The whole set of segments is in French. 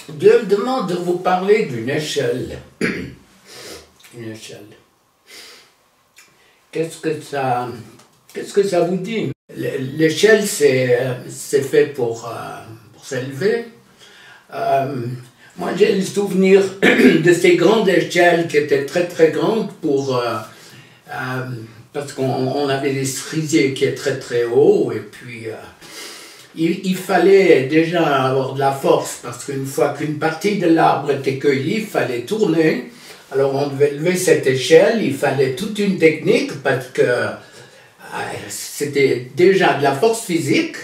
Dieu me demande de vous parler d'une échelle. Une échelle. Qu'est-ce que ça vous dit? L'échelle, c'est fait pour s'élever. Moi, j'ai le souvenir de ces grandes échelles qui étaient très très grandes parce qu'on avait des cerisiers qui étaient très très hauts et puis il fallait déjà avoir de la force parce qu'une fois qu'une partie de l'arbre était cueillie, il fallait tourner. Alors on devait lever cette échelle, il fallait toute une technique parce que c'était déjà de la force physique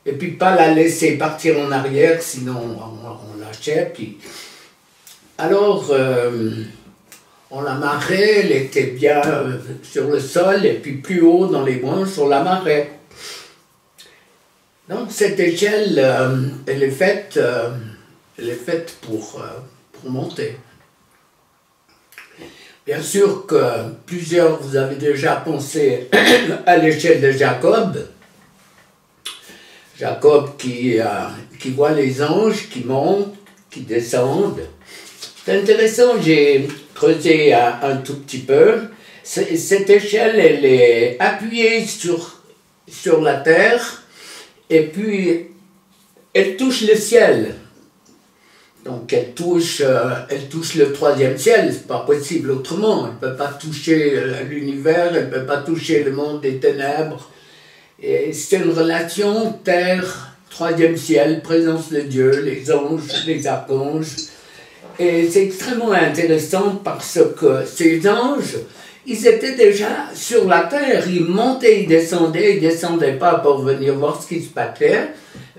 et puis pas la laisser partir en arrière sinon on lâchait. Puis... Alors on l'amarrait, elle était bien sur le sol et puis plus haut dans les branches on l'amarrait. Donc cette échelle, elle est faite pour monter. Bien sûr que plusieurs, vous avez déjà pensé à l'échelle de Jacob. Jacob qui voit les anges qui montent, qui descendent. C'est intéressant, j'ai creusé un tout petit peu. Cette échelle, elle est appuyée sur la terre et puis elle touche le ciel. Donc elle touche le troisième ciel, c'est pas possible autrement. Elle ne peut pas toucher l'univers, elle ne peut pas toucher le monde des ténèbres. Et c'est une relation terre, troisième ciel, présence de Dieu, les anges, les archanges. Et c'est extrêmement intéressant parce que ces anges, ils étaient déjà sur la terre, ils montaient, ils descendaient pas pour venir voir ce qui se passait.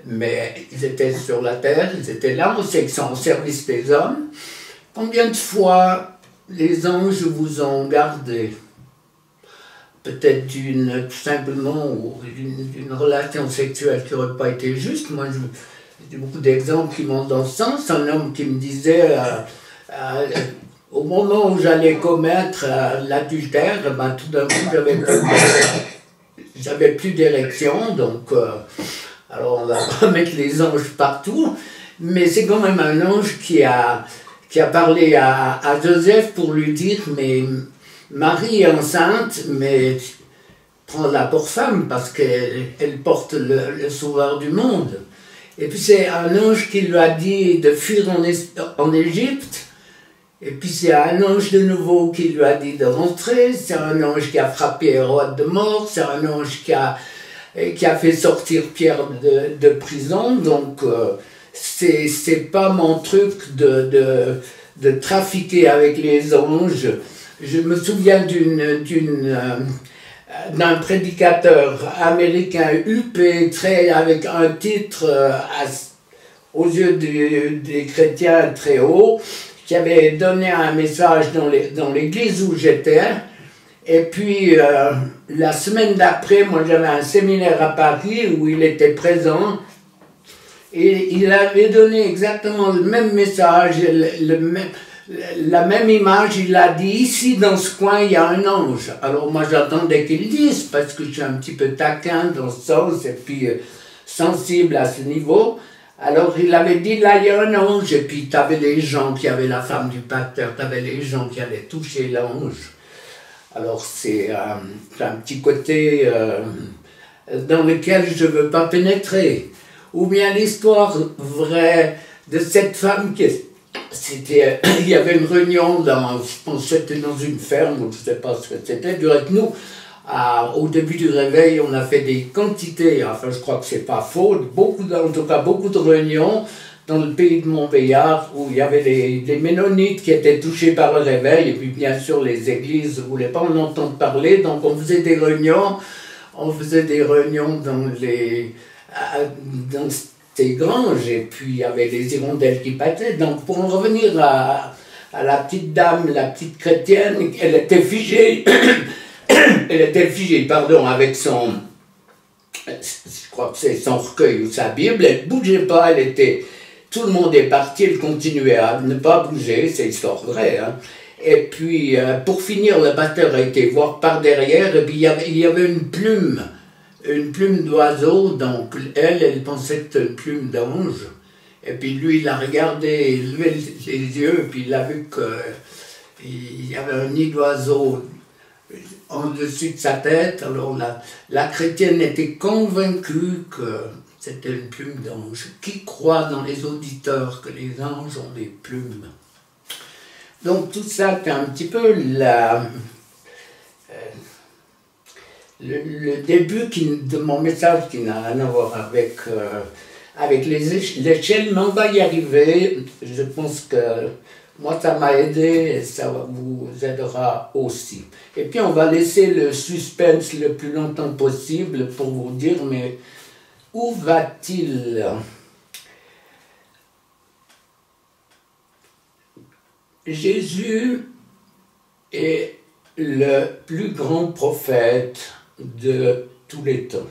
Mais ils étaient sur la terre, ils étaient là, on sait qu'ils sont au service des hommes. Combien de fois les anges vous ont gardé? Peut-être tout simplement d'une relation sexuelle qui n'aurait pas été juste. Moi, j'ai beaucoup d'exemples qui vont dans ce sens. Un homme qui me disait, au moment où j'allais commettre l'adultère, ben, tout d'un coup, j'avais plus d'érection, donc... Alors on va pas mettre les anges partout, mais c'est quand même un ange qui a parlé à Joseph pour lui dire « Mais Marie est enceinte, mais prends-la pour femme parce qu'elle porte le sauveur du monde. » Et puis c'est un ange qui lui a dit de fuir en Égypte, et puis c'est un ange de nouveau qui lui a dit de rentrer, c'est un ange qui a frappé Hérode de mort, c'est un ange qui a fait sortir Pierre de prison, donc c'est pas mon truc de trafiquer avec les anges. Je me souviens d'un prédicateur américain huppé, avec un titre aux yeux des chrétiens très haut, qui avait donné un message dans l'église où j'étais. Et puis, la semaine d'après, moi j'avais un séminaire à Paris où il était présent et il avait donné exactement le même message, la même image. Il a dit, ici dans ce coin il y a un ange. Alors moi j'attendais qu'il dise parce que je suis un petit peu taquin dans ce sens et puis sensible à ce niveau. Alors il avait dit, là il y a un ange, et puis tu avais les gens qui avaient la femme du pasteur, tu avais les gens qui allaient toucher l'ange. Alors c'est un petit côté dans lequel je ne veux pas pénétrer. Ou bien l'histoire vraie de cette femme il y avait une réunion, je pense que c'était dans une ferme, je ne sais pas ce que c'était, nous, au début du réveil, on a fait des quantités, enfin je crois que c'est pas faux, en tout cas beaucoup de réunions, dans le pays de Montbéliard, où il y avait les Ménonites qui étaient touchés par le réveil, et puis bien sûr les églises ne voulaient pas en entendre parler, donc on faisait des réunions dans ces granges, et puis il y avait des hirondelles qui passaient. Donc pour en revenir à la petite dame, la petite chrétienne, elle était figée, avec son, je crois que c'est son recueil ou sa Bible, elle ne bougeait pas, tout le monde est parti, elle continuait à ne pas bouger, c'est histoire vraie. Hein. Et puis, pour finir, le pasteur a été voir par derrière, et puis il y avait une plume d'oiseau, donc elle pensait que c'était une plume d'ange. Et puis lui, il a regardé, il a levé les yeux, et puis il a vu qu'il y avait un nid d'oiseau en dessus de sa tête. Alors la chrétienne était convaincue que c'était une plume d'ange. Qui croit dans les auditeurs que les anges ont des plumes? Donc tout ça, c'est un petit peu le début de mon message qui n'a rien à voir avec l'échelle, mais on va y arriver. Je pense que moi, ça m'a aidé et ça vous aidera aussi. Et puis, on va laisser le suspense le plus longtemps possible pour vous dire, mais où va-t-il? Jésus est le plus grand prophète de tous les temps.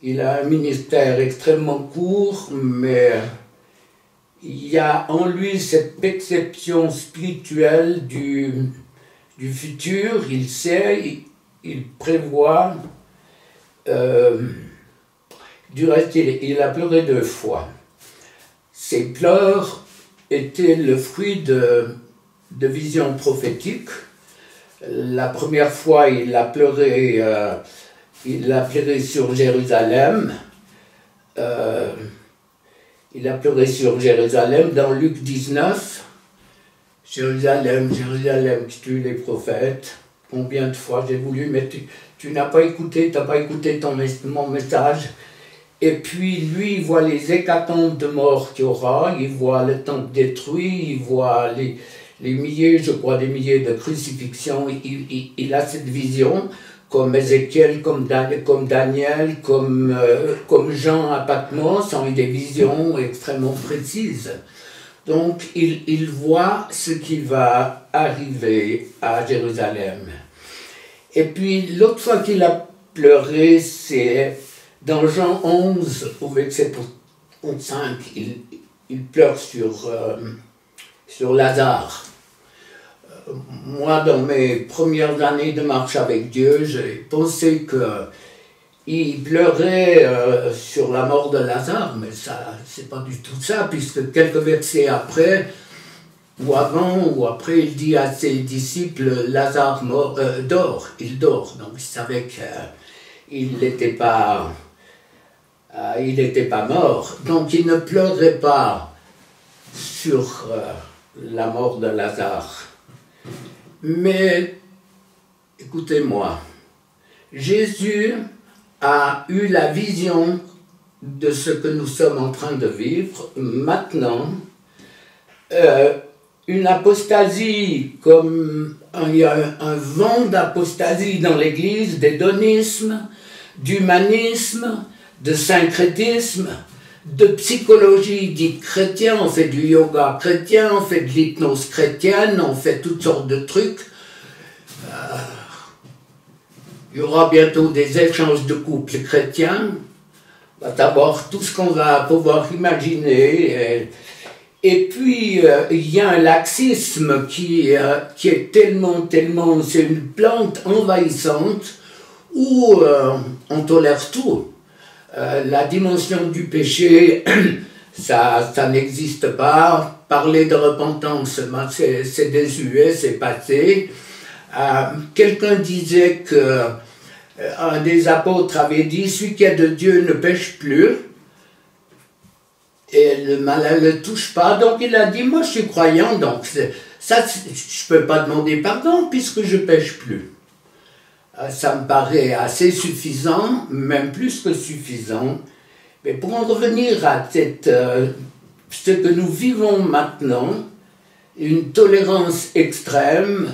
Il a un ministère extrêmement court, mais il y a en lui cette perception spirituelle du futur. Il sait, il prévoit. Du reste, il a pleuré 2 fois. Ses pleurs étaient le fruit de visions prophétiques. La première fois, il a pleuré sur Jérusalem. Il a pleuré sur Jérusalem dans Luc 19. Jérusalem, Jérusalem, qui tue les prophètes. Combien de fois j'ai voulu, mais tu n'as pas écouté, mon message. Et puis lui, il voit les hécatombes de morts qu'il y aura, il voit le temple détruit, il voit les milliers, je crois, des milliers de crucifixions. Il a cette vision, comme Ézéchiel, comme Daniel, comme Jean à Patmos, ont eu des visions extrêmement précises. Donc il voit ce qui va arriver à Jérusalem. Et puis l'autre fois qu'il a pleuré, c'est dans Jean 11, au verset 5, il pleure sur Lazare. Moi, dans mes premières années de marche avec Dieu, j'ai pensé qu'il pleurait sur la mort de Lazare, mais ça, c'est pas du tout ça, puisque quelques versets après, ou avant ou après, il dit à ses disciples, Lazare dort, il dort. Donc il savait qu'il n'était pas mort. Donc il ne pleurait pas sur la mort de Lazare. Mais, écoutez-moi, Jésus a eu la vision de ce que nous sommes en train de vivre maintenant. Une apostasie, comme il y a un vent d'apostasie dans l'Église, d'hédonisme, d'humanisme, de syncrétisme, de psychologie dite chrétienne. On fait du yoga chrétien, on fait de l'hypnose chrétienne, on fait toutes sortes de trucs. Il y aura bientôt des échanges de couples chrétiens. On va savoir tout ce qu'on va pouvoir imaginer. Et puis, il y a un laxisme qui est tellement, c'est une plante envahissante où on tolère tout. La dimension du péché, ça n'existe pas. Parler de repentance, c'est désuet, c'est passé. Quelqu'un disait qu'un des apôtres avait dit « Celui qui est de Dieu ne pêche plus ». Et le malin ne le touche pas, donc il a dit « Moi je suis croyant, donc ça, je ne peux pas demander pardon puisque je ne pêche plus ». Ça me paraît assez suffisant, même plus que suffisant. Mais pour en revenir à ce que nous vivons maintenant, une tolérance extrême,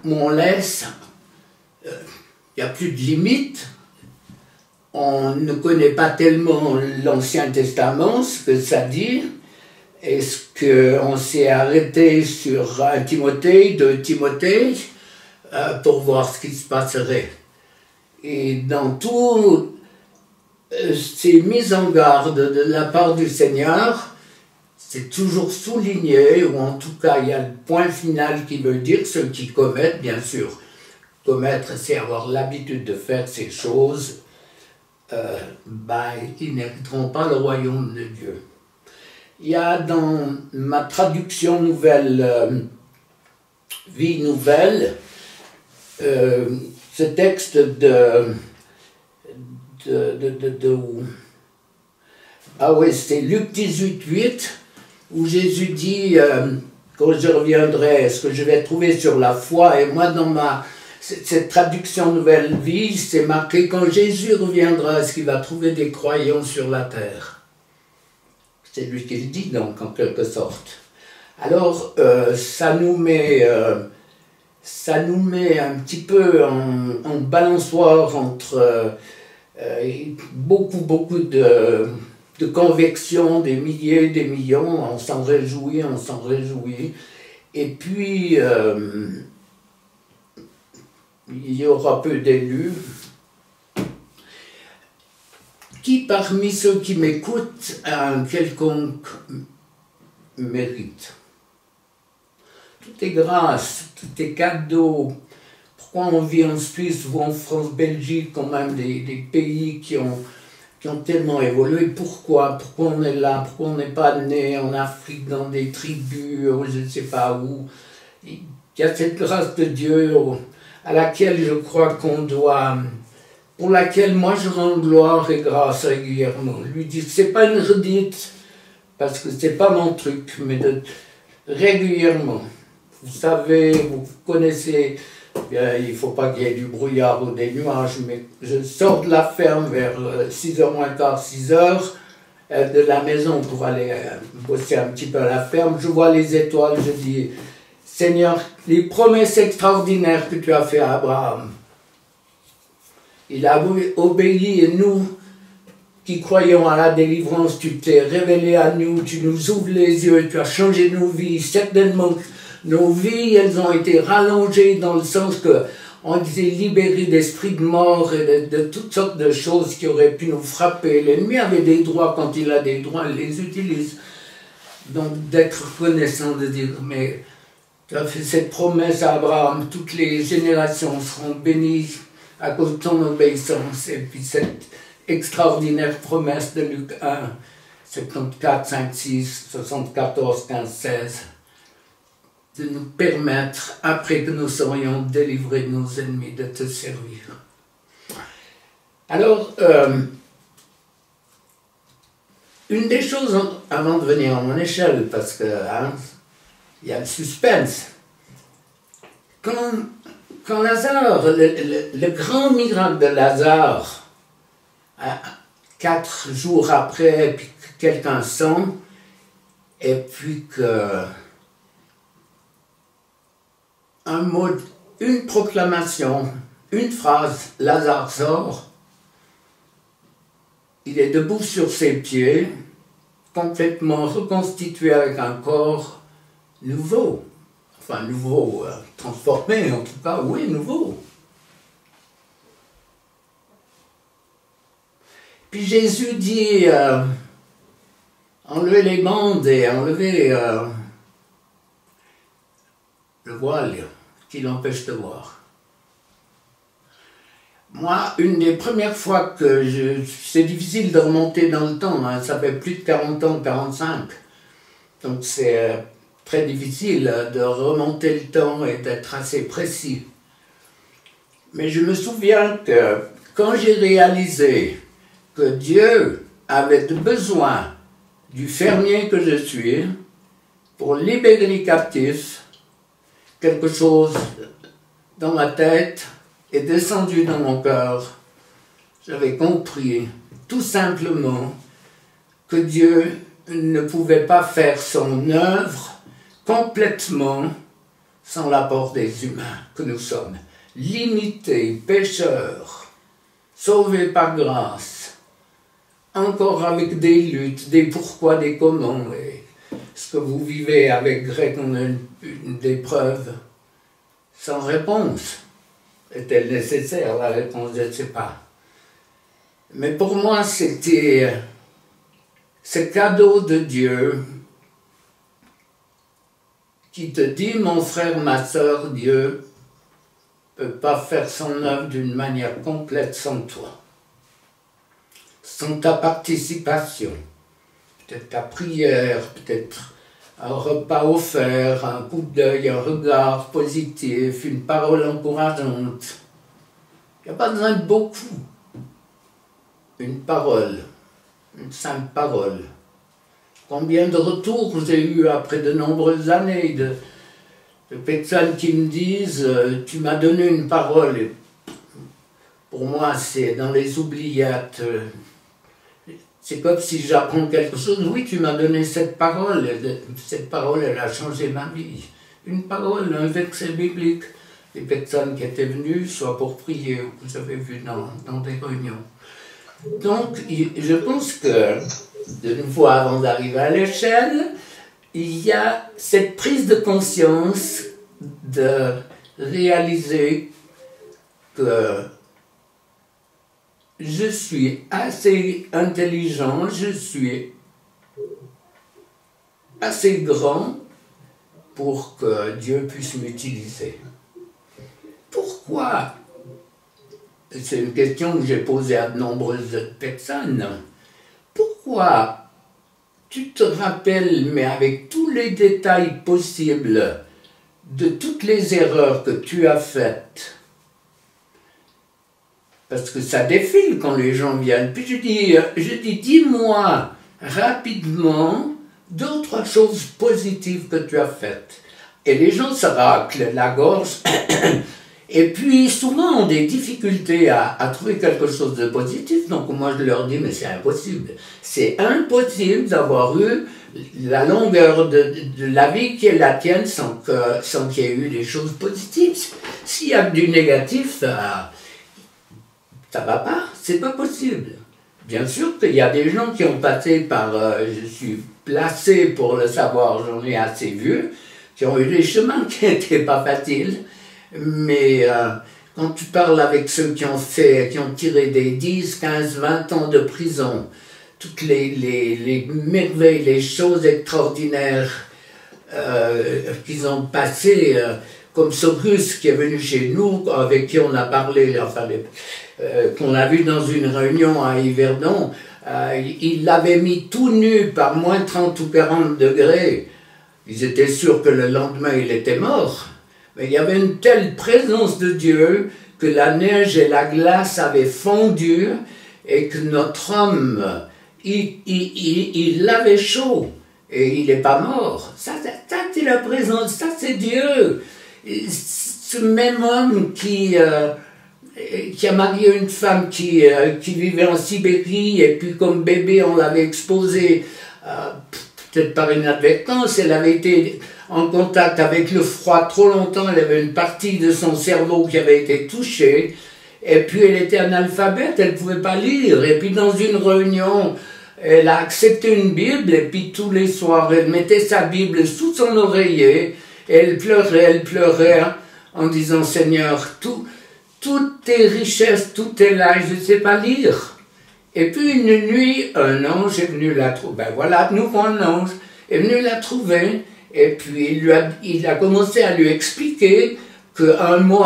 où on laisse, il n'y a plus de limites. On ne connaît pas tellement l'Ancien Testament, ce que ça dit. Est-ce qu'on s'est arrêté sur 1 Timothée, 2 Timothée, pour voir ce qui se passerait? Et dans toutes ces mises en garde de la part du Seigneur, c'est toujours souligné, ou en tout cas il y a le point final qui veut dire ceux qui commettent, bien sûr. Commettre, c'est avoir l'habitude de faire ces choses. ils n'hériteront pas le royaume de Dieu. Il y a dans ma traduction nouvelle, Vie nouvelle, ce texte c'est Luc 18, 8, où Jésus dit quand je reviendrai, est-ce que je vais trouver sur la foi? Et moi, dans cette traduction nouvelle vie, c'est marqué quand Jésus reviendra, est-ce qu'il va trouver des croyants sur la terre? C'est lui qui le dit, donc, en quelque sorte. Alors, ça nous met un petit peu en balançoire entre beaucoup de convection, des milliers, des millions, on s'en réjouit. Et puis, il y aura peu d'élus. Qui parmi ceux qui m'écoutent a un quelconque mérite? Tout est grâce, tout est cadeau. Pourquoi on vit en Suisse ou en France, Belgique, quand même des pays qui ont tellement évolué? Pourquoi on est là? Pourquoi on n'est pas né en Afrique dans des tribus, je ne sais pas où? Il y a cette grâce de Dieu à laquelle je crois qu'on doit, pour laquelle moi je rends gloire et grâce régulièrement. Lui dit, c'est pas une redite, parce que c'est pas mon truc, mais régulièrement. Vous savez, vous connaissez, bien, il ne faut pas qu'il y ait du brouillard ou des nuages, mais je sors de la ferme vers 6h moins quart, 6h, de la maison pour aller bosser un petit peu à la ferme. Je vois les étoiles, je dis, Seigneur, les promesses extraordinaires que tu as fait à Abraham, il a obéi et nous, qui croyons à la délivrance, tu t'es révélé à nous, tu nous ouvres les yeux, tu as changé nos vies. Certainement, nos vies, elles ont été rallongées dans le sens qu'on s'est libérés d'esprit de mort et de toutes sortes de choses qui auraient pu nous frapper. L'ennemi avait des droits, quand il a des droits, il les utilise. Donc d'être reconnaissant, de dire, mais tu as fait cette promesse à Abraham, toutes les générations seront bénies à cause de ton obéissance. Et puis cette extraordinaire promesse de Luc 1, 74, 5, 6, 74, 15, 16, de nous permettre, après que nous serions délivrés de nos ennemis, de te servir. Alors, une des choses, avant de venir à mon échelle, parce que il y a le suspense, quand Lazare, le grand miracle de Lazare, 4 jours après, puis que quelqu'un sent, et puis que un mot, une proclamation, une phrase, Lazare sort, il est debout sur ses pieds, complètement reconstitué avec un corps nouveau, enfin nouveau, transformé en tout cas, oui, nouveau. Puis Jésus dit, enlevez les bandes et enlevez le voile qui l'empêche de voir. Moi, une des premières fois que c'est difficile de remonter dans le temps, hein, ça fait plus de 40 ans, 45, donc c'est très difficile de remonter le temps et d'être assez précis. Mais je me souviens que quand j'ai réalisé que Dieu avait besoin du fermier que je suis pour libérer les captifs, quelque chose dans ma tête est descendu dans mon cœur. J'avais compris tout simplement que Dieu ne pouvait pas faire son œuvre complètement sans l'apport des humains que nous sommes. Limités, pécheurs, sauvés par grâce, encore avec des luttes, des pourquoi, des comment. Et ce que vous vivez avec Greg, on a une épreuve sans réponse. Est-elle nécessaire, la réponse, je ne sais pas. Mais pour moi, c'était ce cadeau de Dieu qui te dit, mon frère, ma soeur, Dieu ne peut pas faire son œuvre d'une manière complète sans toi. sans ta participation. Peut-être ta prière, peut-être un repas offert, un coup d'œil, un regard positif, une parole encourageante. Il n'y a pas besoin de beaucoup. Une parole, une simple parole. Combien de retours j'ai eu après de nombreuses années de personnes qui me disent « Tu m'as donné une parole ». Pour moi, c'est dans les oubliettes. C'est comme si j'apprends quelque chose. Oui, tu m'as donné cette parole. Cette parole, elle a changé ma vie. Une parole, un verset biblique. Les personnes qui étaient venues, soit pour prier, ou que vous avez vu dans des réunions. Donc, je pense que, de nouveau, avant d'arriver à l'échelle, il y a cette prise de conscience de réaliser que je suis assez intelligent, je suis assez grand pour que Dieu puisse m'utiliser. Pourquoi? C'est une question que j'ai posée à de nombreuses personnes. Pourquoi tu te rappelles, mais avec tous les détails possibles, de toutes les erreurs que tu as faites? Parce que ça défile quand les gens viennent. Puis je dis, dis-moi rapidement 2 ou 3 choses positives que tu as faites. Et les gens se raclent la gorge. Et puis souvent ont des difficultés à trouver quelque chose de positif. Donc moi je leur dis, mais c'est impossible. C'est impossible d'avoir eu la longueur de la vie qui est la tienne sans qu'il y ait eu des choses positives. S'il y a du négatif, ça va pas, c'est pas possible. Bien sûr qu'il y a des gens qui ont passé par, je suis placé pour le savoir, j'en ai assez vu, qui ont eu des chemins qui n'étaient pas faciles, mais quand tu parles avec ceux qui ont tiré des 10, 15, 20 ans de prison, toutes les merveilles, les choses extraordinaires qu'ils ont passées, comme ce Russe qui est venu chez nous, avec qui on a parlé, enfin, qu'on a vu dans une réunion à Yverdon, il l'avait mis tout nu par moins 30 ou 40 degrés. Ils étaient sûrs que le lendemain il était mort. Mais il y avait une telle présence de Dieu que la neige et la glace avaient fondu et que notre homme, il avait chaud et il n'est pas mort. Ça c'est la présence, ça c'est Dieu. Ce même homme qui a marié une femme qui vivait en Sibérie, et puis comme bébé on l'avait exposé, peut-être par inadvertance, elle avait été en contact avec le froid trop longtemps, elle avait une partie de son cerveau qui avait été touchée, et puis elle était analphabète, elle ne pouvait pas lire, et puis dans une réunion, elle a accepté une Bible, et puis tous les soirs, elle mettait sa Bible sous son oreiller, et elle pleurait, en disant, Seigneur, toutes tes richesses, tout est là, je ne sais pas lire. Et puis une nuit, un ange est venu la trouver. Ben voilà, de nouveau un ange est venu la trouver. Et puis il a commencé à lui expliquer qu'un mot,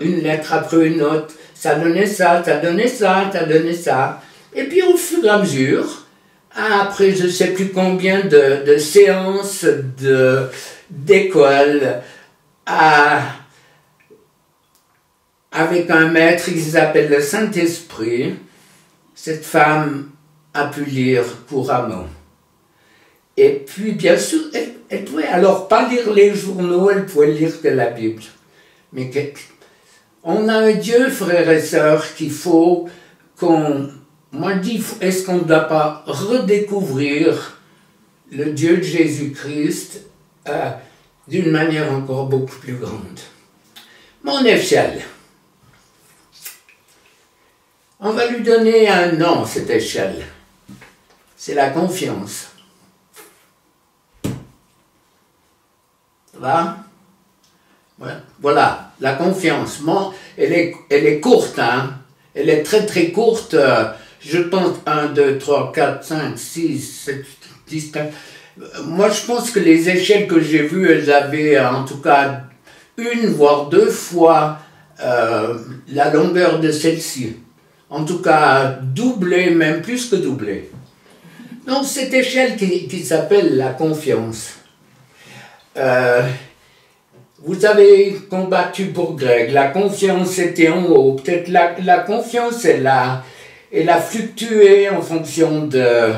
une lettre après une autre, ça donnait ça, ça donnait ça, ça donnait ça. Et puis au fur et à mesure, après je ne sais plus combien de séances d'école, avec un maître qui s'appelle le Saint-Esprit, cette femme a pu lire couramment. Et puis, bien sûr, elle pouvait alors pas lire les journaux, elle pouvait lire que la Bible. Mais on a un Dieu, frères et sœurs, qu'il faut qu'on... Moi, je dis, est-ce qu'on ne doit pas redécouvrir le Dieu de Jésus-Christ d'une manière encore beaucoup plus grande? Mon échelle. On va lui donner un nom, cette échelle. C'est la confiance. Ça va? Voilà, la confiance. Bon, elle est courte, hein? Elle est très très courte. Je pense 1, 2, 3, 4, 5, 6, 7, 10, 15. Moi, je pense que les échelles que j'ai vues, elles avaient en tout cas 1 voire 2 fois la longueur de celle-ci. En tout cas, doublé, même plus que doublé. Donc, cette échelle qui s'appelle la confiance. Vous avez combattu pour Greg. La confiance était en haut. Peut-être la confiance, elle a fluctué en fonction des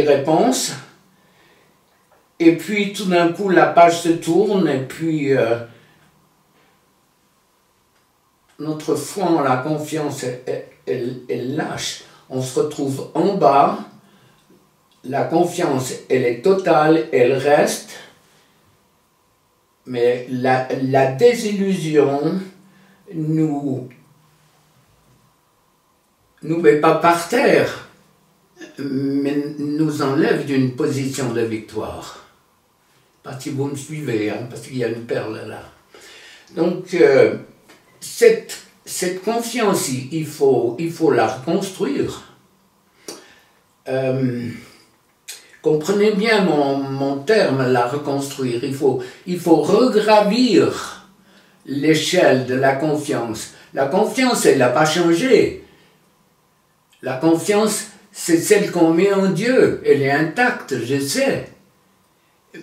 réponses. Et puis, tout d'un coup, la page se tourne et puis notre foi en la confiance, elle lâche. On se retrouve en bas. La confiance, elle est totale, elle reste. Mais la désillusion nous met pas par terre, mais nous enlève d'une position de victoire. Pas si vous me suivez, hein, parce qu'il y a une perle là. Donc, cette confiance, il faut la reconstruire. Comprenez bien mon terme, la reconstruire. Il faut regravir l'échelle de la confiance. La confiance, elle n'a pas changé. La confiance, c'est celle qu'on met en Dieu. Elle est intacte, je sais.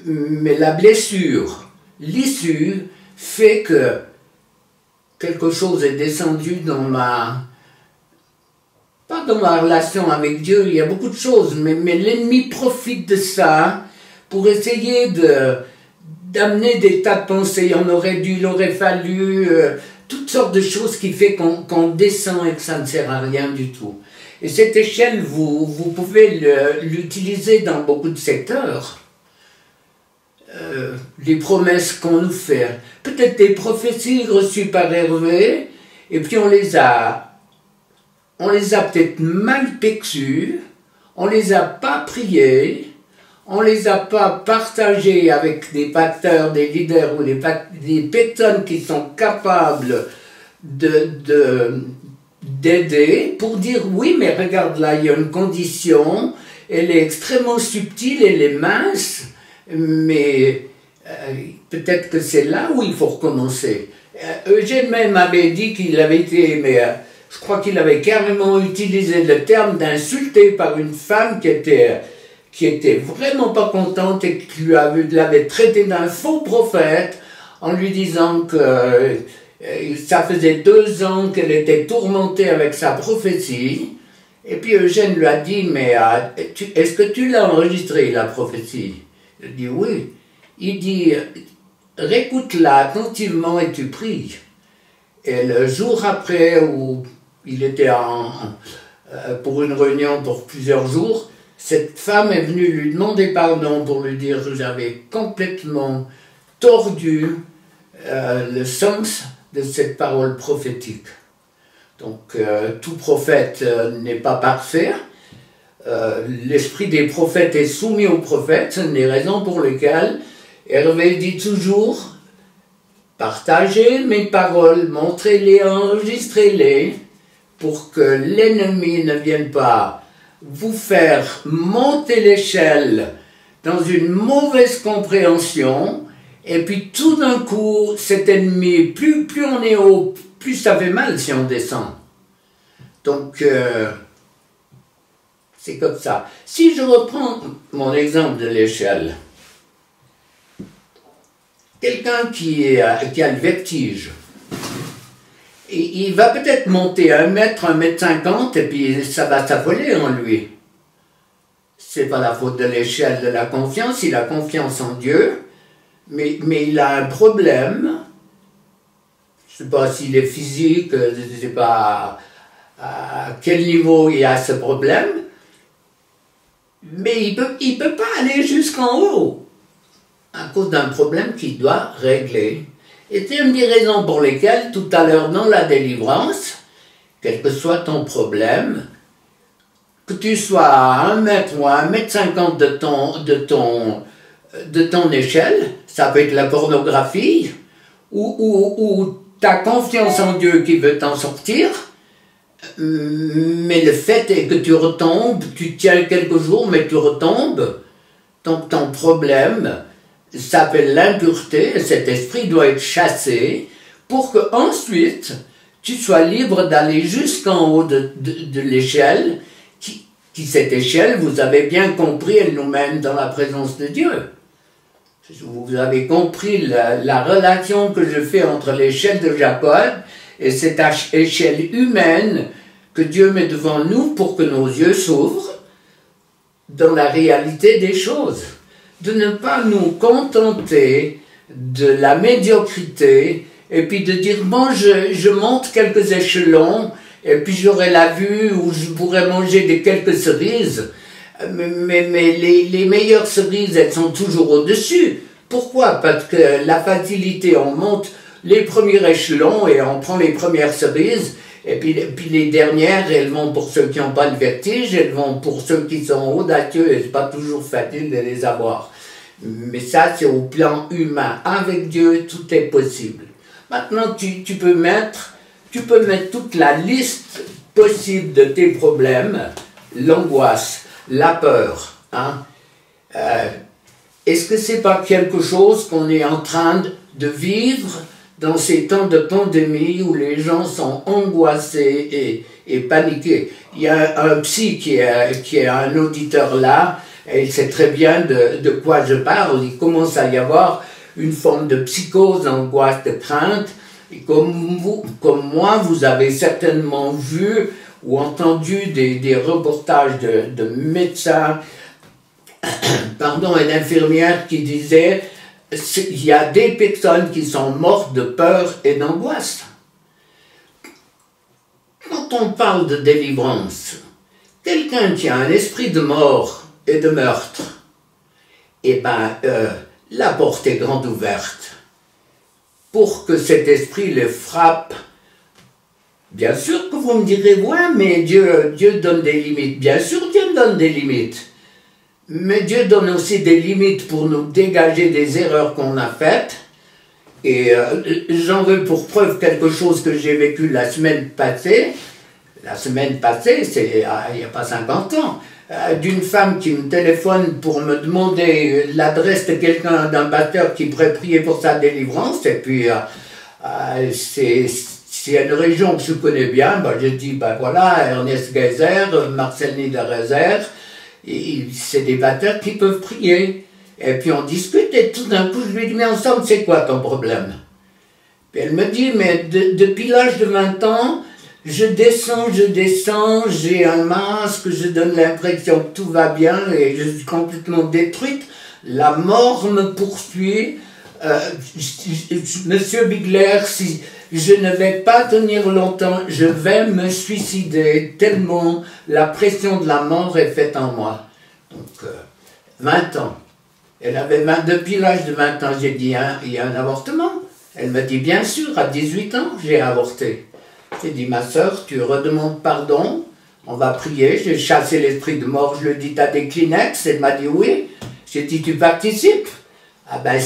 Mais la blessure, l'issue, fait que quelque chose est descendu dans pas dans ma relation avec Dieu, il y a beaucoup de choses, mais l'ennemi profite de ça pour essayer d'amener des tas de pensées. On aurait dû, il aurait fallu, toutes sortes de choses qui fait qu'on descend et que ça ne sert à rien du tout. Et cette échelle, vous pouvez l'utiliser dans beaucoup de secteurs. Les promesses qu'on nous fait, peut-être des prophéties reçues par Hervé, et puis on les a peut-être mal perçues, on les a pas priées, on les a pas partagées avec des pasteurs, des leaders ou des personnes qui sont capables d'aider pour dire oui, mais regarde là, il y a une condition, elle est extrêmement subtile, elle est mince, mais peut-être que c'est là où il faut recommencer. Eugène même avait dit qu'il avait été, mais je crois qu'il avait carrément utilisé le terme d'insulté par une femme qui était vraiment pas contente et qui l'avait traité d'un faux prophète en lui disant que ça faisait 2 ans qu'elle était tourmentée avec sa prophétie. Et puis Eugène lui a dit, mais est-ce que tu l'as enregistrée, la prophétie? Il dit oui. Il dit, réécoute-la attentivement et tu pries. Et le jour après, où il était pour une réunion pour plusieurs jours, cette femme est venue lui demander pardon pour lui dire que j'avais complètement tordu le sens de cette parole prophétique. Donc, tout prophète n'est pas parfait. L'esprit des prophètes est soumis aux prophètes. C'est une des raisons pour lesquelles Hervé dit toujours, partagez mes paroles, montrez-les, enregistrez-les, pour que l'ennemi ne vienne pas vous faire monter l'échelle dans une mauvaise compréhension, et puis tout d'un coup, cet ennemi, plus on est haut, plus ça fait mal si on descend. Donc, c'est comme ça. Si je reprends mon exemple de l'échelle, quelqu'un qui a le vertige, il va peut-être monter 1 mètre, 1,50 m, et puis ça va s'affoler en lui. C'est pas la faute de l'échelle de la confiance, il a confiance en Dieu, mais il a un problème. Je ne sais pas s'il est physique, je ne sais pas à quel niveau il a ce problème, mais il peut pas aller jusqu'en haut à cause d'un problème qu'il doit régler. Et c'est une des raisons pour lesquelles, tout à l'heure dans la délivrance, quel que soit ton problème, que tu sois à 1 mètre ou à 1,50 m de ton échelle, ça peut être la pornographie, ou ta confiance en Dieu qui veut t'en sortir, mais le fait est que tu retombes, tu tiens quelques jours, mais tu retombes, donc ton problème s'appelle l'impureté, et cet esprit doit être chassé pour que ensuite tu sois libre d'aller jusqu'en haut de l'échelle, qui cette échelle, vous avez bien compris, elle nous mène dans la présence de Dieu. Vous avez compris la relation que je fais entre l'échelle de Jacob et cette échelle humaine que Dieu met devant nous pour que nos yeux s'ouvrent dans la réalité des choses. De ne pas nous contenter de la médiocrité et puis de dire, bon, je monte quelques échelons et puis j'aurai la vue où je pourrais manger quelques cerises. Mais les meilleures cerises, elles sont toujours au-dessus. Pourquoi? Parce que la facilité, on monte les premiers échelons et on prend les premières cerises. Et puis les dernières, elles vont pour ceux qui n'ont pas le vertige, elles vont pour ceux qui sont audacieux et c'est pas toujours facile de les avoir. Mais ça, c'est au plan humain. Avec Dieu, tout est possible. Maintenant, tu peux mettre toute la liste possible de tes problèmes, l'angoisse, la peur. Hein? Est-ce que c'est pas quelque chose qu'on est en train de vivre dans ces temps de pandémie où les gens sont angoissés et paniqués? Il y a un psy qui est un auditeur là, et il sait très bien de quoi je parle. Il commence à y avoir une forme de psychose, d'angoisse, de crainte. Et comme moi, vous avez certainement vu ou entendu des reportages de médecins et d'infirmières qui disaient il y a des personnes qui sont mortes de peur et d'angoisse. Quand on parle de délivrance, quelqu'un qui a un esprit de mort et de meurtre, eh bien, la porte est grande ouverte pour que cet esprit le frappe. Bien sûr que vous me direz, ouais, mais Dieu donne des limites. Bien sûr, Dieu donne des limites. Mais Dieu donne aussi des limites pour nous dégager des erreurs qu'on a faites. Et j'en veux pour preuve quelque chose que j'ai vécu la semaine passée. La semaine passée, c'est il n'y a pas 50 ans. D'une femme qui me téléphone pour me demander l'adresse de quelqu'un, d'un pasteur qui pourrait prier pour sa délivrance. Et puis, c'est une région que je connais bien. Ben, je dis, ben voilà, Ernest Geyser, Marcel Niederreser. C'est des pasteurs qui peuvent prier. Et puis on discute et tout d'un coup je lui dis, mais ensemble, c'est quoi ton problème? Puis elle me dit, mais depuis l'âge de 20 ans, je descends, j'ai un masque, je donne l'impression que tout va bien et je suis complètement détruite. La mort me poursuit. Monsieur Bigler, si je ne vais pas tenir longtemps, je vais me suicider tellement la pression de la mort est faite en moi. Donc, 20 ans. Elle avait depuis l'âge de 20 ans, j'ai dit, hein, il y a un avortement. Elle me dit, bien sûr, à 18 ans, j'ai avorté. J'ai dit, ma soeur, tu redemandes pardon, on va prier. J'ai chassé l'esprit de mort, je lui ai dit, t'as des Kleenex? Elle m'a dit, oui. J'ai dit, tu participes? Ah ben,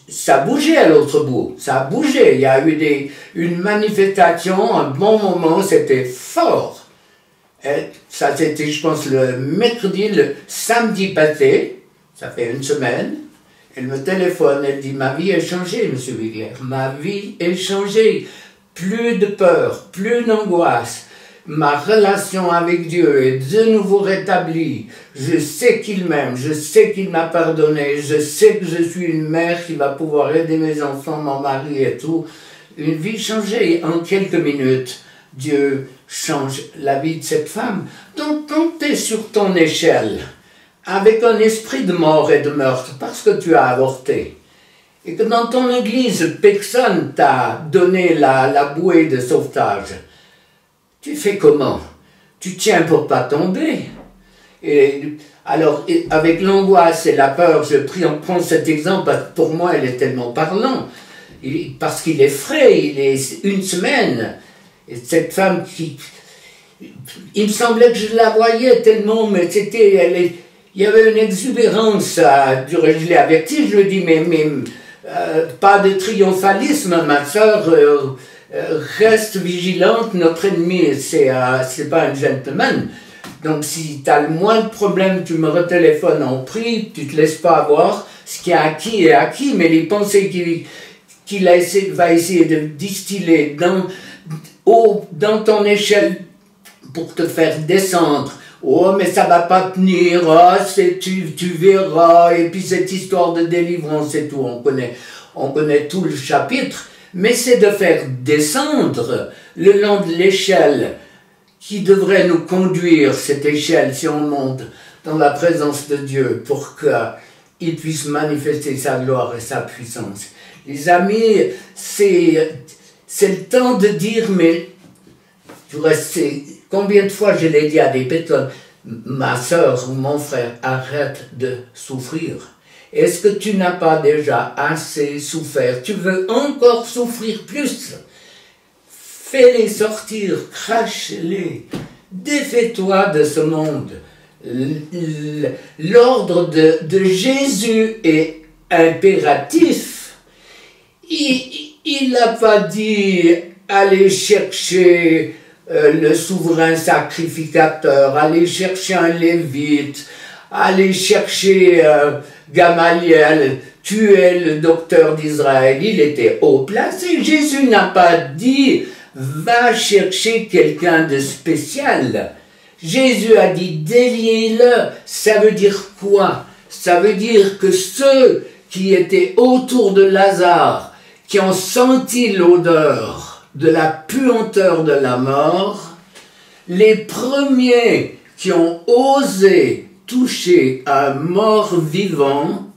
ça bougeait à l'autre bout, ça a bougé. Il y a eu une manifestation, un bon moment, c'était fort. Et ça, c'était, je pense, le mercredi, le samedi passé, ça fait une semaine. Elle me téléphone, elle dit, ma vie est changée, monsieur Wigler, ma vie est changée. Plus de peur, plus d'angoisse. Ma relation avec Dieu est de nouveau rétablie. Je sais qu'il m'aime, je sais qu'il m'a pardonné, je sais que je suis une mère qui va pouvoir aider mes enfants, mon mari et tout. Une vie changée en quelques minutes. Dieu change la vie de cette femme. Donc quand tu es sur ton échelle, avec un esprit de mort et de meurtre, parce que tu as avorté, et que dans ton église, personne t'a donné la bouée de sauvetage, tu fais comment? Tu tiens pour pas tomber. Et alors, avec l'angoisse et la peur, je prends cet exemple, parce que pour moi, elle est tellement parlant. Parce qu'il est frais, il est une semaine. Et cette femme qui... Il me semblait que je la voyais tellement, mais c'était... Il y avait une exubérance, je l'ai averti, je lui ai dit, mais pas de triomphalisme, ma soeur... reste vigilante, notre ennemi, c'est pas un gentleman. Donc si tu as le moindre problème, tu me retéléphones, on prie, tu te laisses pas avoir. Ce qui est acquis est acquis, mais les pensées qu'il va essayer de distiller dans ton échelle pour te faire descendre. Oh, mais ça va pas tenir, oh, tu verras, et puis cette histoire de délivrance et tout, on connaît tout le chapitre, mais c'est de faire descendre le long de l'échelle qui devrait nous conduire, cette échelle, si on monte dans la présence de Dieu, pour qu'il puisse manifester sa gloire et sa puissance. Les amis, c'est le temps de dire, mais tu restes, combien de fois je l'ai dit à des personnes, ma soeur ou mon frère, arrête de souffrir. Est-ce que tu n'as pas déjà assez souffert? Tu veux encore souffrir plus? Fais-les sortir, crache-les, défais-toi de ce monde. L'ordre de Jésus est impératif. Il n'a pas dit allez chercher le souverain sacrificateur, aller chercher un lévite, aller chercher Gamaliel, tuer le docteur d'Israël. Il était haut placé. Jésus n'a pas dit va chercher quelqu'un de spécial. Jésus a dit déliez-le. Ça veut dire quoi? Ça veut dire que ceux qui étaient autour de Lazare, qui ont senti l'odeur de la puanteur de la mort, les premiers qui ont osé toucher un mort vivant,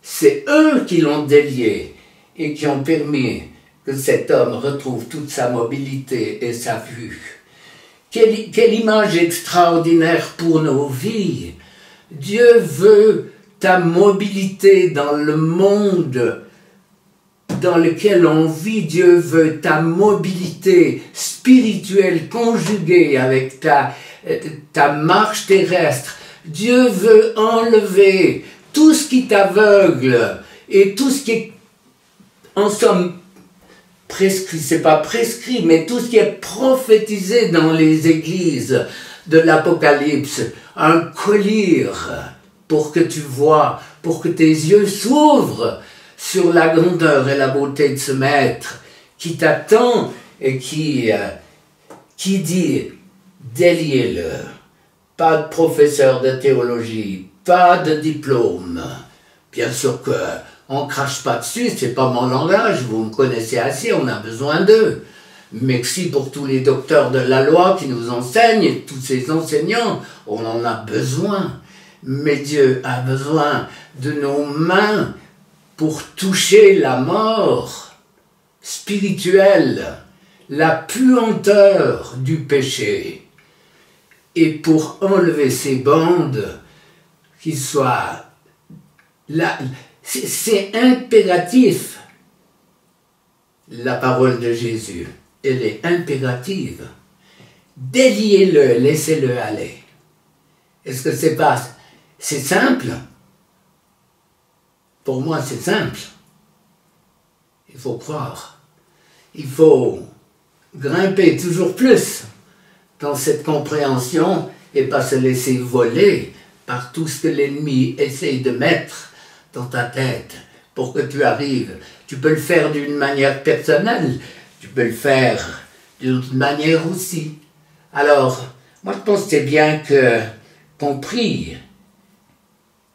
c'est eux qui l'ont délié et qui ont permis que cet homme retrouve toute sa mobilité et sa vue. Quelle image extraordinaire pour nos vies! Dieu veut ta mobilité dans le monde dans lequel on vit. Dieu veut ta mobilité spirituelle conjuguée avec ta marche terrestre. Dieu veut enlever tout ce qui t'aveugle et tout ce qui est, en somme, prescrit, c'est pas prescrit, mais tout ce qui est prophétisé dans les églises de l'Apocalypse, un collier pour que tu vois, pour que tes yeux s'ouvrent sur la grandeur et la beauté de ce maître qui t'attend et qui dit déliez-le. Pas de professeur de théologie, pas de diplôme. Bien sûr que on crache pas dessus, c'est pas mon langage, vous me connaissez assez, on a besoin d'eux. Merci pour tous les docteurs de la loi qui nous enseignent, tous ces enseignants, on en a besoin. Mais Dieu a besoin de nos mains pour toucher la mort spirituelle, la puanteur du péché, et pour enlever ces bandes qui soient là. C'est impératif. La parole de Jésus, elle est impérative. Déliez-le, laissez-le aller. Est-ce que c'est pas... C'est simple? Pour moi, c'est simple. Il faut croire. Il faut grimper toujours plus dans cette compréhension et pas se laisser voler par tout ce que l'ennemi essaye de mettre dans ta tête pour que tu arrives. Tu peux le faire d'une manière personnelle, tu peux le faire d'une autre manière aussi. Alors, moi je pense que c'est bien qu'on prie,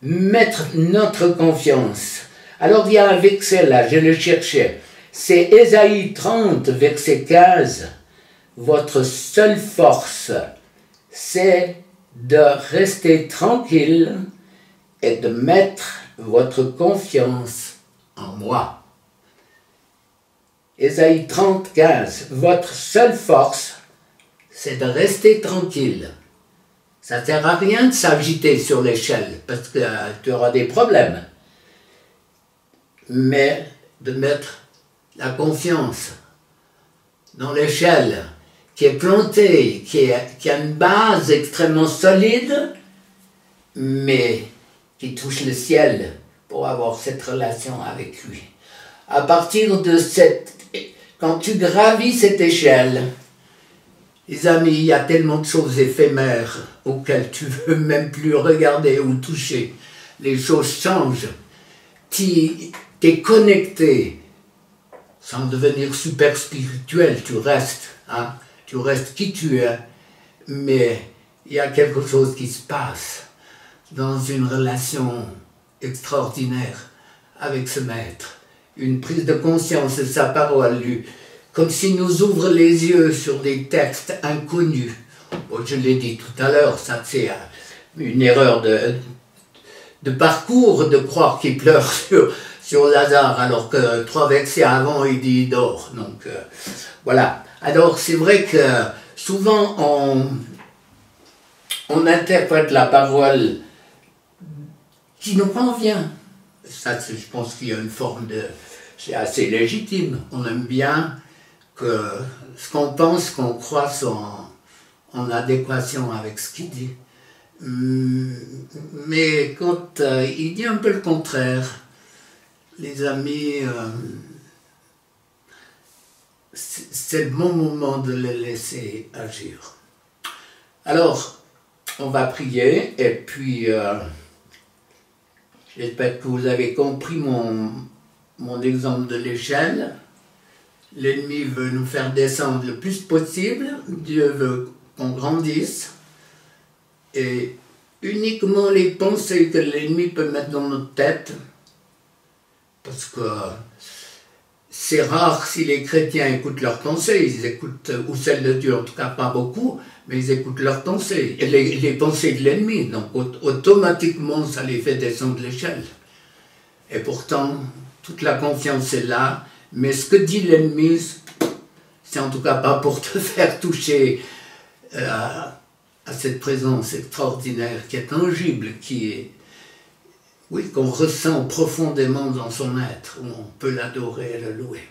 mettre notre confiance. Alors il y a un verset là, je le cherchais, c'est Ésaïe 30, verset 15. Votre seule force, c'est de rester tranquille et de mettre votre confiance en moi. Ésaïe 30, 15. Votre seule force, c'est de rester tranquille. Ça ne sert à rien de s'agiter sur l'échelle, parce que tu auras des problèmes. Mais de mettre la confiance dans l'échelle qui est plantée, qui a une base extrêmement solide, mais qui touche le ciel pour avoir cette relation avec lui. À partir de quand tu gravis cette échelle, les amis, il y a tellement de choses éphémères auxquelles tu ne veux même plus regarder ou toucher. Les choses changent. Tu es connecté sans devenir super spirituel, tu restes, hein, tu restes qui tu es, mais il y a quelque chose qui se passe dans une relation extraordinaire avec ce maître, une prise de conscience de sa parole, comme s'il nous ouvre les yeux sur des textes inconnus. Bon, je l'ai dit tout à l'heure, ça c'est une erreur de parcours de croire qu'il pleure sur Lazare, alors que 3 versets avant il dit il dort. Donc voilà. Alors c'est vrai que souvent on interprète la parole qui nous convient. Ça, je pense qu'il y a une forme de... C'est assez légitime. On aime bien que ce qu'on pense, qu'on croit soit en adéquation avec ce qu'il dit. Mais quand il dit un peu le contraire, les amis, c'est le bon moment de les laisser agir. Alors, on va prier et puis j'espère que vous avez compris mon exemple de l'échelle. L'ennemi veut nous faire descendre le plus possible. Dieu veut qu'on grandisse. Et uniquement les pensées que l'ennemi peut mettre dans notre tête, parce que c'est rare si les chrétiens écoutent leurs pensées, ils écoutent, ou celles de Dieu en tout cas pas beaucoup, mais ils écoutent leurs pensées, et les pensées de l'ennemi, donc automatiquement ça les fait descendre l'échelle. Et pourtant, toute la confiance est là, mais ce que dit l'ennemi, c'est en tout cas pas pour te faire toucher à cette présence extraordinaire qui est tangible, qui est, oui, qu'on ressent profondément dans son être, où on peut l'adorer et le louer.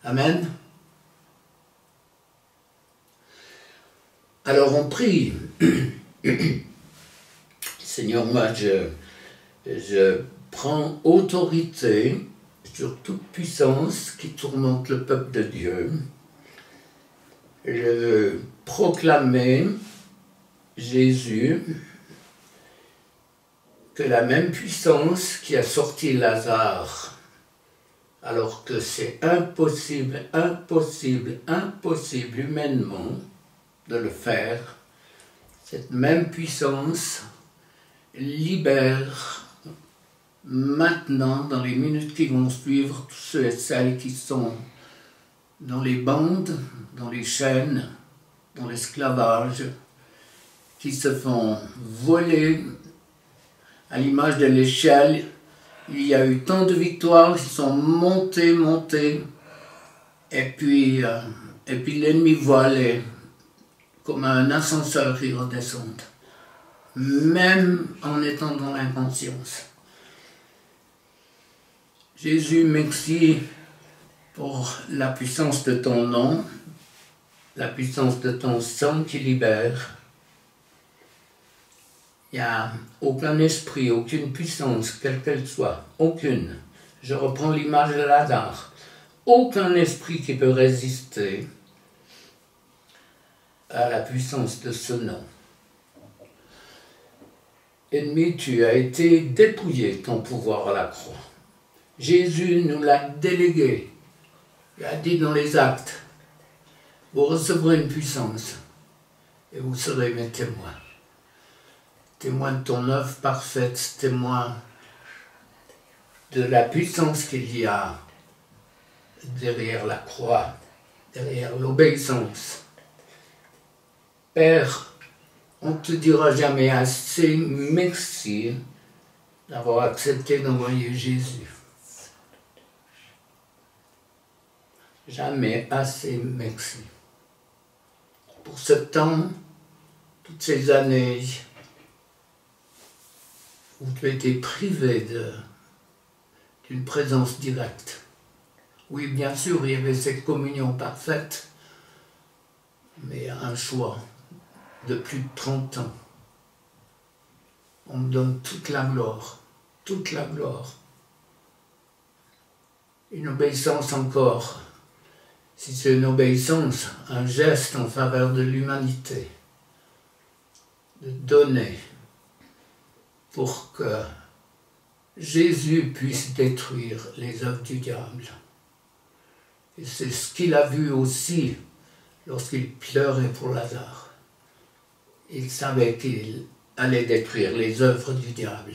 Amen. Alors on prie. Seigneur, moi je prends autorité sur toute puissance qui tourmente le peuple de Dieu. Je veux proclamer Jésus, que la même puissance qui a sorti Lazare, alors que c'est impossible, impossible, impossible humainement de le faire, cette même puissance libère maintenant, dans les minutes qui vont suivre, tous ceux et celles qui sont dans les bandes, dans les chaînes, dans l'esclavage, qui se font voler à l'image de l'échelle. Il y a eu tant de victoires, ils sont montés, et puis l'ennemi voit comme un ascenseur, ils redescendent, même en étant dans l'inconscience. Jésus, merci pour la puissance de ton nom, la puissance de ton sang qui libère. Il n'y a aucun esprit, aucune puissance, quelle qu'elle soit, aucune. Je reprends l'image de Lazare. Aucun esprit qui peut résister à la puissance de ce nom. Ennemi, tu as été dépouillé de ton pouvoir à la croix. Jésus nous l'a délégué. Il a dit dans les actes, vous recevrez une puissance et vous serez mes témoins. Témoin de ton œuvre parfaite, témoin de la puissance qu'il y a derrière la croix, derrière l'obéissance. Père, on ne te dira jamais assez merci d'avoir accepté d'envoyer Jésus. Jamais assez merci. Pour ce temps, toutes ces années où tu as été privé d'une présence directe. Oui, bien sûr, il y avait cette communion parfaite, mais un choix de plus de 30 ans. On me donne toute la gloire, toute la gloire. Une obéissance encore, si c'est une obéissance, un geste en faveur de l'humanité, de donner pour que Jésus puisse détruire les œuvres du diable. Et c'est ce qu'il a vu aussi lorsqu'il pleurait pour Lazare. Il savait qu'il allait détruire les œuvres du diable,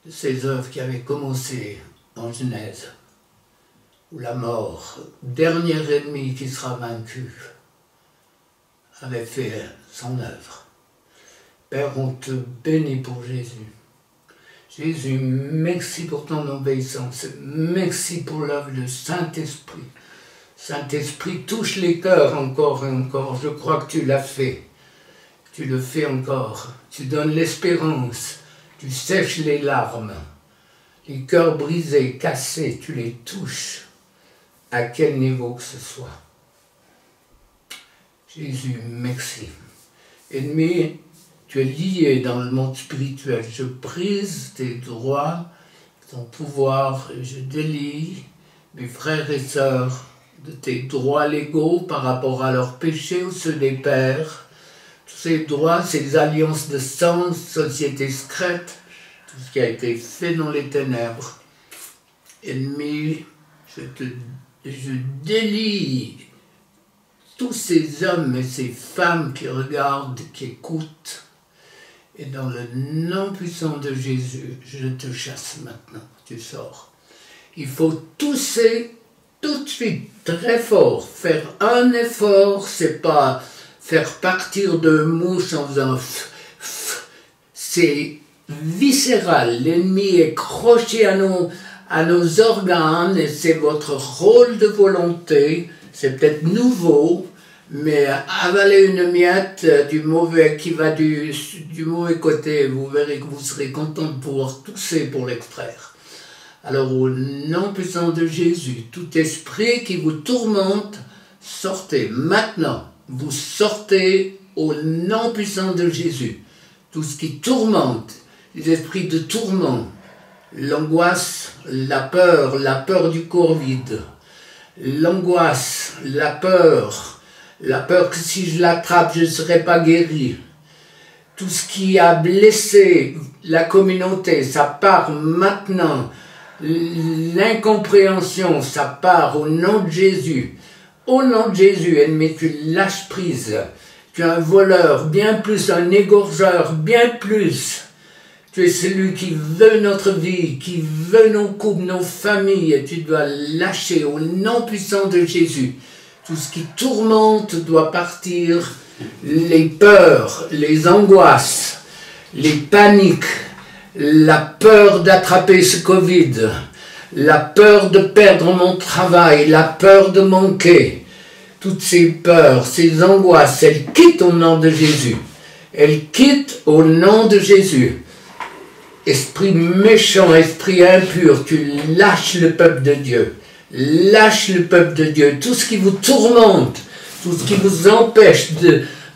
ces œuvres qui avaient commencé en Genèse, où la mort, dernier ennemi qui sera vaincu, avait fait son œuvre. Père, on te bénit pour Jésus. Jésus, merci pour ton obéissance, merci pour l'œuvre du Saint-Esprit. Saint-Esprit, touche les cœurs encore et encore, je crois que tu l'as fait. Tu le fais encore, tu donnes l'espérance, tu sèches les larmes, les cœurs brisés, cassés, tu les touches, à quel niveau que ce soit. Jésus, merci. Ennemi, tu es lié dans le monde spirituel. Je brise tes droits, ton pouvoir, et je délie mes frères et sœurs de tes droits légaux par rapport à leurs péchés ou ceux des pères. Tous ces droits, ces alliances de sang, société secrète, tout ce qui a été fait dans les ténèbres. Ennemi, je délie tous ces hommes et ces femmes qui regardent, qui écoutent. Et dans le nom puissant de Jésus, je te chasse maintenant, tu sors. Il faut tousser tout de suite, très fort. Faire un effort, c'est pas faire partir de mouche en faisant c'est viscéral. L'ennemi est croché à nos organes et c'est votre rôle de volonté. C'est peut-être nouveau, mais avaler une miette du mauvais qui va du mauvais côté, vous verrez que vous serez content de pouvoir tousser pour l'extraire. Alors au nom puissant de Jésus, tout esprit qui vous tourmente, sortez maintenant. Vous sortez au nom puissant de Jésus. Tout ce qui tourmente, les esprits de tourment, l'angoisse, la peur du Covid, l'angoisse, la peur que si je l'attrape, je ne serai pas guéri. Tout ce qui a blessé la communauté, ça part maintenant. L'incompréhension, ça part au nom de Jésus. Au nom de Jésus, ennemi, tu lâches prise. Tu es un voleur, bien plus, un égorgeur, bien plus. Tu es celui qui veut notre vie, qui veut nos couples, nos familles, et tu dois lâcher au nom puissant de Jésus. Tout ce qui tourmente doit partir. Les peurs, les angoisses, les paniques, la peur d'attraper ce Covid, la peur de perdre mon travail, la peur de manquer, toutes ces peurs, ces angoisses, elles quittent au nom de Jésus. Elles quittent au nom de Jésus. Esprit méchant, esprit impur, tu lâches le peuple de Dieu. Lâche le peuple de Dieu. Tout ce qui vous tourmente, tout ce qui vous empêche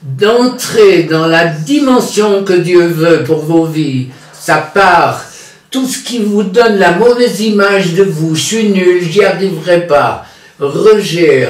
d'entrer dans la dimension que Dieu veut pour vos vies, ça part. Tout ce qui vous donne la mauvaise image de vous, je suis nul, j'y arriverai pas. Rejet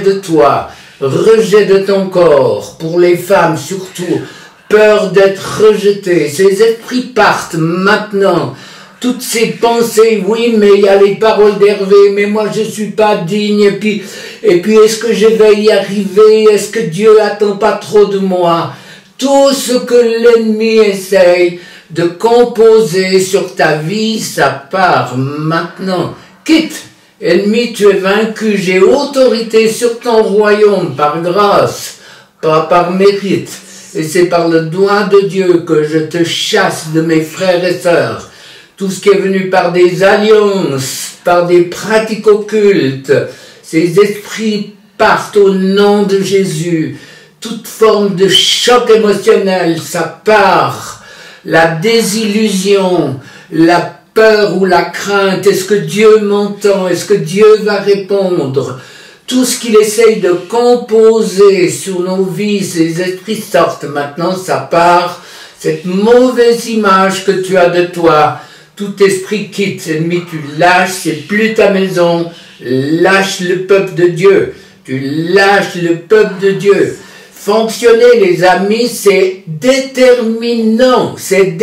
de toi, rejet de ton corps, pour les femmes surtout, peur d'être rejetées. Ces esprits partent maintenant. Toutes ces pensées, oui, mais il y a les paroles d'Hervé, mais moi je ne suis pas digne, et puis est-ce que je vais y arriver, est-ce que Dieu attend pas trop de moi? Tout ce que l'ennemi essaye de composer sur ta vie, ça part maintenant. Quitte, ennemi, tu es vaincu, j'ai autorité sur ton royaume par grâce, pas par mérite, et c'est par le doigt de Dieu que je te chasse de mes frères et sœurs. Tout ce qui est venu par des alliances, par des pratiques occultes, ces esprits partent au nom de Jésus. Toute forme de choc émotionnel, ça part. La désillusion, la peur ou la crainte, est-ce que Dieu m'entend? Est-ce que Dieu va répondre? Tout ce qu'il essaye de composer sur nos vies, ces esprits sortent. Maintenant, ça part. Cette mauvaise image que tu as de toi, tout esprit quitte, ennemi, tu lâches, c'est plus ta maison, lâche le peuple de Dieu, tu lâches le peuple de Dieu. Fonctionner, les amis, c'est déterminant, c'est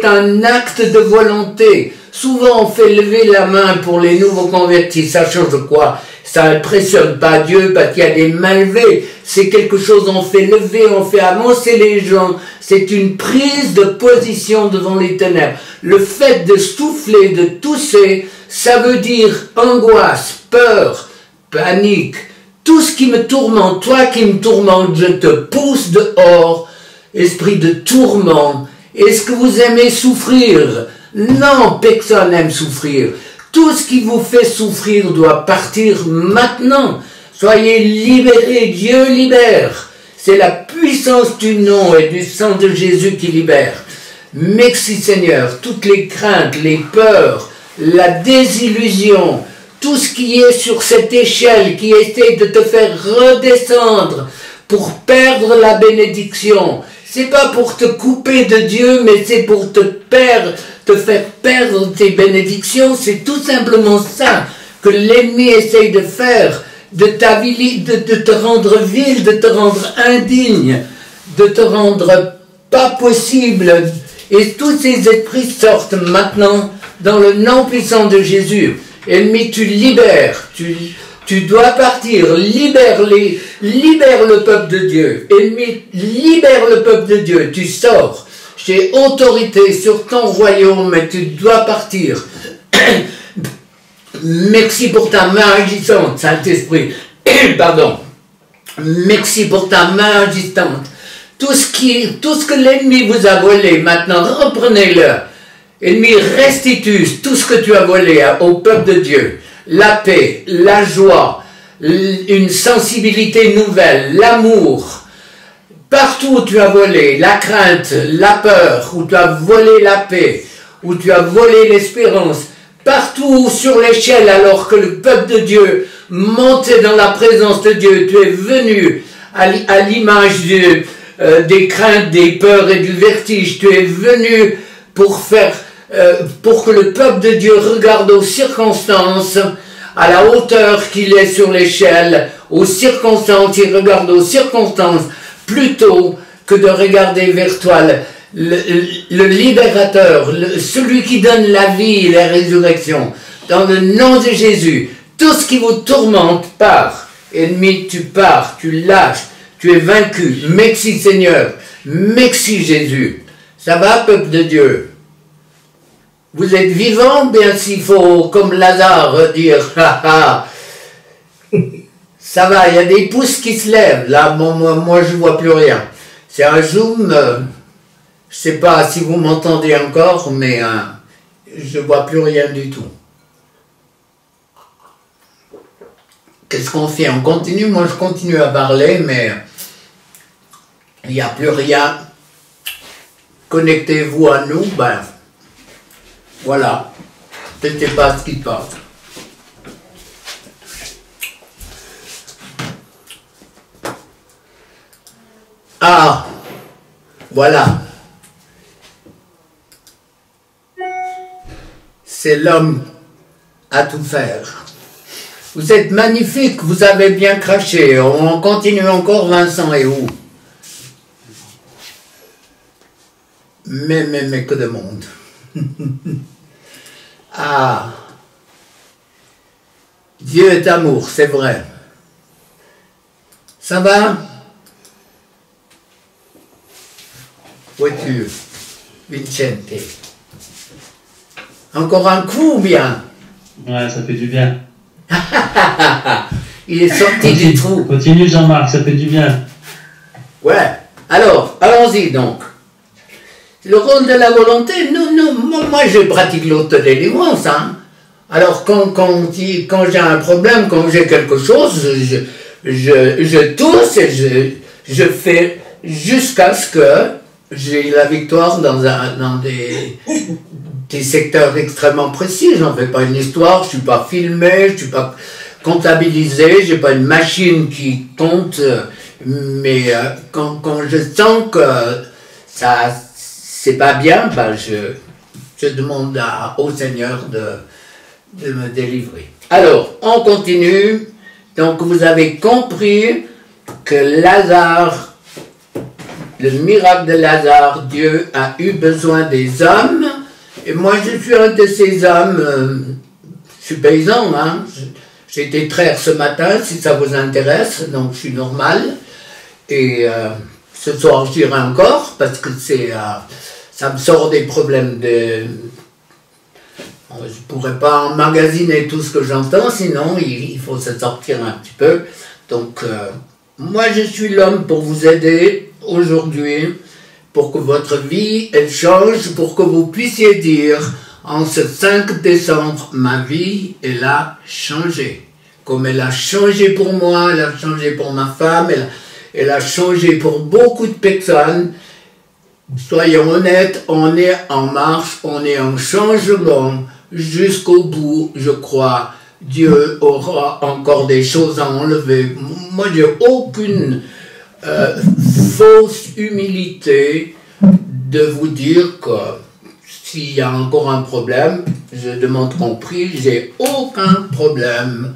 un acte de volonté. Souvent, on fait lever la main pour les nouveaux convertis. Ça change quoi? Ça impressionne pas Dieu parce qu'il y a des mains levées. C'est quelque chose, on fait lever, on fait avancer les gens. C'est une prise de position devant les ténèbres. Le fait de souffler, de tousser, ça veut dire angoisse, peur, panique. Tout ce qui me tourmente, toi qui me tourmente, je te pousse dehors. Esprit de tourment. Est-ce que vous aimez souffrir? Non, personne n'aime souffrir. Tout ce qui vous fait souffrir doit partir maintenant. Soyez libérés, Dieu libère. C'est la puissance du nom et du sang de Jésus qui libère. Merci Seigneur, toutes les craintes, les peurs, la désillusion, tout ce qui est sur cette échelle qui essaie de te faire redescendre pour perdre la bénédiction. C'est pas pour te couper de Dieu, mais c'est pour te faire perdre tes bénédictions. C'est tout simplement ça que l'ennemi essaye de faire, de te rendre vil, de te rendre indigne, de te rendre pas possible. Et tous ces esprits sortent maintenant dans le nom puissant de Jésus. Ennemi, tu libères, tu dois partir, libère le peuple de Dieu. Ennemi, libère le peuple de Dieu, tu sors. J'ai autorité sur ton royaume, mais tu dois partir. Merci pour ta main agissante, Saint-Esprit. Pardon. Merci pour ta main agissante. Tout ce que l'ennemi vous a volé, maintenant, reprenez-le. Ennemi, restitue tout ce que tu as volé au peuple de Dieu. La paix, la joie, une sensibilité nouvelle, l'amour. Partout où tu as volé, la crainte, la peur, où tu as volé la paix, où tu as volé l'espérance, partout sur l'échelle alors que le peuple de Dieu montait dans la présence de Dieu, tu es venu à l'image des craintes, des peurs et du vertige, tu es venu pour que le peuple de Dieu regarde aux circonstances, à la hauteur qu'il est sur l'échelle, aux circonstances, il regarde aux circonstances, plutôt que de regarder vers toi, le libérateur, celui qui donne la vie et la résurrection. Dans le nom de Jésus, tout ce qui vous tourmente part. Ennemi, tu pars, tu lâches, tu es vaincu. Merci Seigneur, merci Jésus. Ça va, peuple de Dieu? Vous êtes vivant, bien s'il faut, comme Lazare, dire, ça va, il y a des pouces qui se lèvent. Là, moi je ne vois plus rien. C'est un zoom, je ne sais pas si vous m'entendez encore, mais je ne vois plus rien du tout. Qu'est-ce qu'on fait? On continue? Moi, je continue à parler, mais il n'y a plus rien. Connectez-vous à nous, ben, voilà. Je ne sais pas ce qui se passe. Ah, voilà. C'est l'homme à tout faire. Vous êtes magnifique, vous avez bien craché. On continue encore, Vincent et où? Mais que de monde. Ah. Dieu est amour, c'est vrai. Ça va? Voiture, Vicente. Encore un coup ou bien? Ouais, ça fait du bien. Il est sorti du trou. Continue Jean-Marc, ça fait du bien. Ouais, alors, allons-y donc. Le rôle de la volonté, moi je pratique l'autodélivrance. Hein. Alors quand j'ai un problème, quand j'ai quelque chose, je tousse et je fais jusqu'à ce que j'ai la victoire dans des secteurs extrêmement précis. J'en fais pas une histoire, je suis pas filmé, je suis pas comptabilisé, j'ai pas une machine qui compte, mais quand je sens que ça c'est pas bien, ben je demande au Seigneur de me délivrer. Alors, on continue. Donc vous avez compris que Lazare, le miracle de Lazare, Dieu a eu besoin des hommes Et moi, je suis un de ces hommes, je suis paysan, hein. J'ai été traire ce matin, si ça vous intéresse, donc je suis normal. Et ce soir, je dirai encore, parce que ça me sort des problèmes de... Je ne pourrais pas emmagasiner tout ce que j'entends, sinon il faut se sortir un petit peu. Donc, moi, je suis l'homme pour vous aider aujourd'hui, pour que votre vie, elle change, pour que vous puissiez dire, en ce 5 décembre, ma vie, elle a changé. Comme elle a changé pour moi, elle a changé pour ma femme, elle a changé pour beaucoup de personnes. Soyons honnêtes, on est en marche, on est en changement jusqu'au bout, je crois. Dieu aura encore des choses à enlever. Moi, j'ai aucune fausse humilité de vous dire que s'il y a encore un problème, je demande qu'on prie, j'ai aucun problème.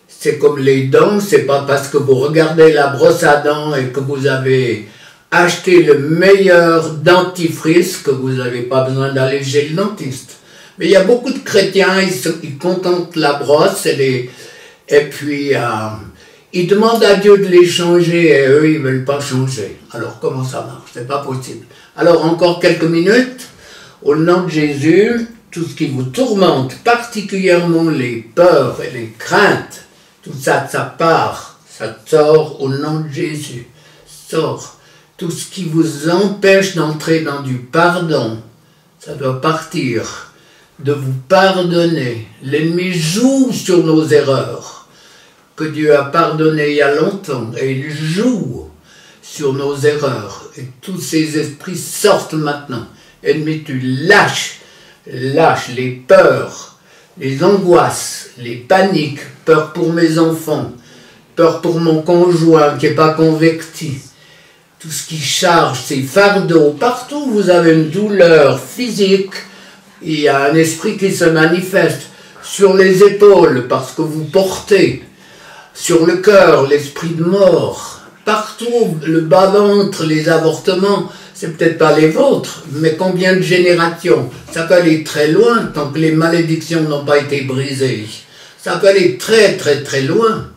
C'est comme les dents, c'est pas parce que vous regardez la brosse à dents et que vous avez acheté le meilleur dentifrice que vous n'avez pas besoin d'aller chez le dentiste. Mais il y a beaucoup de chrétiens, ils contentent la brosse et puis ils demandent à Dieu de les changer et eux, ils ne veulent pas changer. Alors comment ça marche? C'est pas possible. Alors encore quelques minutes. Au nom de Jésus, tout ce qui vous tourmente, particulièrement les peurs et les craintes, tout ça, ça part, ça sort au nom de Jésus. Sort. Tout ce qui vous empêche d'entrer dans du pardon, ça doit partir. De vous pardonner. L'ennemi joue sur nos erreurs, que Dieu a pardonné il y a longtemps, et il joue sur nos erreurs. Et tous ces esprits sortent maintenant. Ennemi, tu lâches les peurs, les angoisses, les paniques, peur pour mes enfants, peur pour mon conjoint qui n'est pas converti. Tout ce qui charge, ces fardeaux, partout où vous avez une douleur physique, il y a un esprit qui se manifeste sur les épaules parce que vous portez, sur le cœur, l'esprit de mort, partout, le bas-ventre, les avortements, c'est peut-être pas les vôtres, mais combien de générations? Ça peut aller très loin tant que les malédictions n'ont pas été brisées. Ça peut aller très très très loin.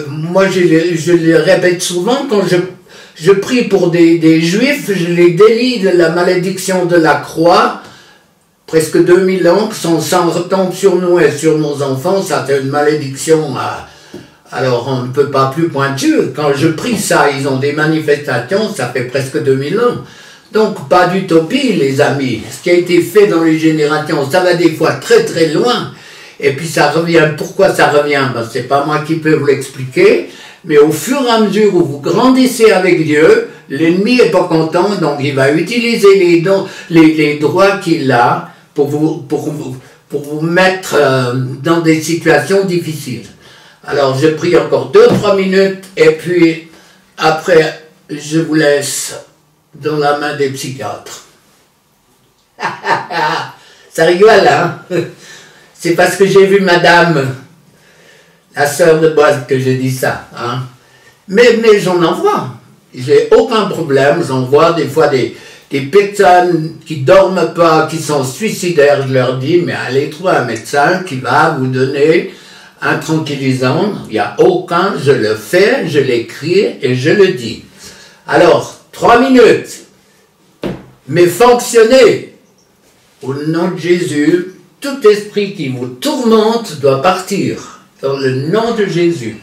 Moi, je le répète souvent, quand je prie pour des juifs, je les délie de la malédiction de la croix. Presque 2000 ans, que son sang retombe sur nous et sur nos enfants, ça c'est une malédiction. Alors on ne peut pas plus pointu. Quand je prie ça, ils ont des manifestations, ça fait presque 2000 ans. Donc pas d'utopie, les amis. Ce qui a été fait dans les générations, ça va des fois très très loin. Et puis ça revient. Pourquoi ça revient? Ben, c'est pas moi qui peux vous l'expliquer. Mais au fur et à mesure où vous grandissez avec Dieu, l'ennemi n'est pas content, donc il va utiliser les droits qu'il a pour vous mettre dans des situations difficiles. Alors je prie encore 2-3 minutes et puis après je vous laisse dans la main des psychiatres. Ça rigole, hein? C'est parce que j'ai vu madame, la sœur de Boise, que j'ai dit ça. Hein? Mais j'en envoie. J'ai aucun problème, j'en vois des fois des personnes qui ne dorment pas, qui sont suicidaires, je leur dis, mais allez trouver un médecin qui va vous donner un tranquillisant. Il n'y a aucun, je le fais, je l'écris et je le dis. Alors, 3 minutes, mais fonctionnez. Au nom de Jésus, tout esprit qui vous tourmente doit partir. Dans le nom de Jésus.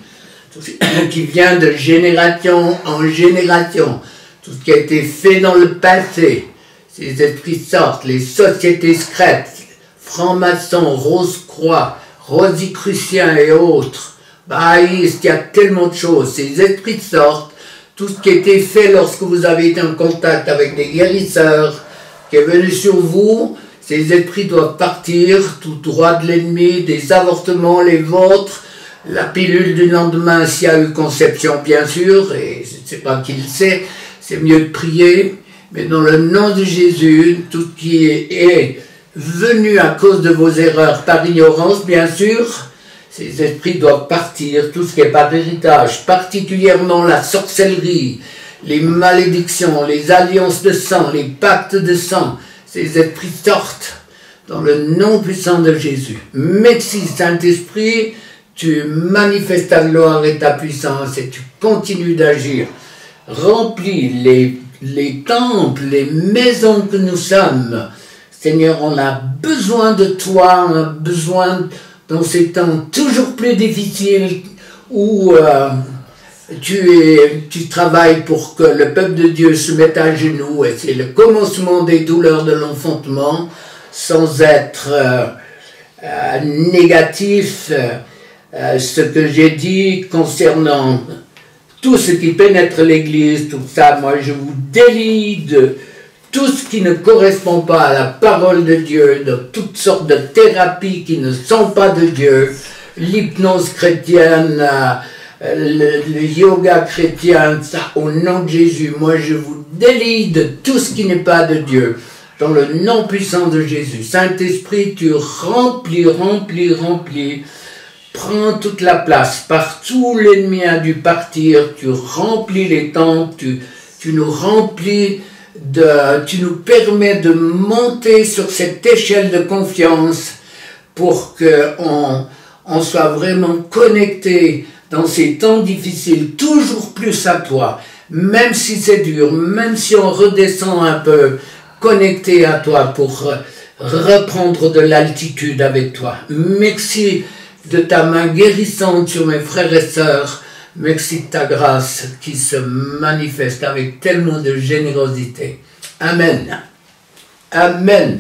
Tout ce qui vient de génération en génération. Tout ce qui a été fait dans le passé, ces esprits sortent, les sociétés secrètes, francs-maçons, Rose-Croix, Rosicruciens et autres, bahaïstes, il y a tellement de choses, ces esprits sortent, tout ce qui a été fait lorsque vous avez été en contact avec des guérisseurs, qui est venu sur vous, ces esprits doivent partir, tout droit de l'ennemi, des avortements, les vôtres, la pilule du lendemain, s'il y a eu conception, bien sûr, et je ne sais pas qui le sait, c'est mieux de prier, mais dans le nom de Jésus, tout ce qui est venu à cause de vos erreurs par ignorance, bien sûr, ces esprits doivent partir, tout ce qui est par héritage, particulièrement la sorcellerie, les malédictions, les alliances de sang, les pactes de sang, ces esprits sortent. dans le nom puissant de Jésus. Merci Saint-Esprit, tu manifestes ta gloire et ta puissance et tu continues d'agir. Remplis les temples, les maisons que nous sommes. Seigneur, on a besoin de toi, on a besoin dans ces temps toujours plus difficiles où tu travailles pour que le peuple de Dieu se mette à genoux et c'est le commencement des douleurs de l'enfantement sans être négatif. Ce que j'ai dit concernant tout ce qui pénètre l'Église, tout ça, moi je vous délie de tout ce qui ne correspond pas à la parole de Dieu, de toutes sortes de thérapies qui ne sont pas de Dieu, l'hypnose chrétienne, le yoga chrétien, ça, au nom de Jésus, moi je vous délie de tout ce qui n'est pas de Dieu, dans le nom puissant de Jésus. Saint-Esprit, tu remplis, prends toute la place, partout l'ennemi a dû partir, tu remplis les temples, tu nous remplis, tu nous permets de monter sur cette échelle de confiance pour qu'on soit vraiment connecté dans ces temps difficiles, toujours plus à toi, même si c'est dur, même si on redescend un peu, connecté à toi pour reprendre de l'altitude avec toi. Merci de ta main guérissante sur mes frères et sœurs. Merci de ta grâce qui se manifeste avec tellement de générosité. Amen. Amen.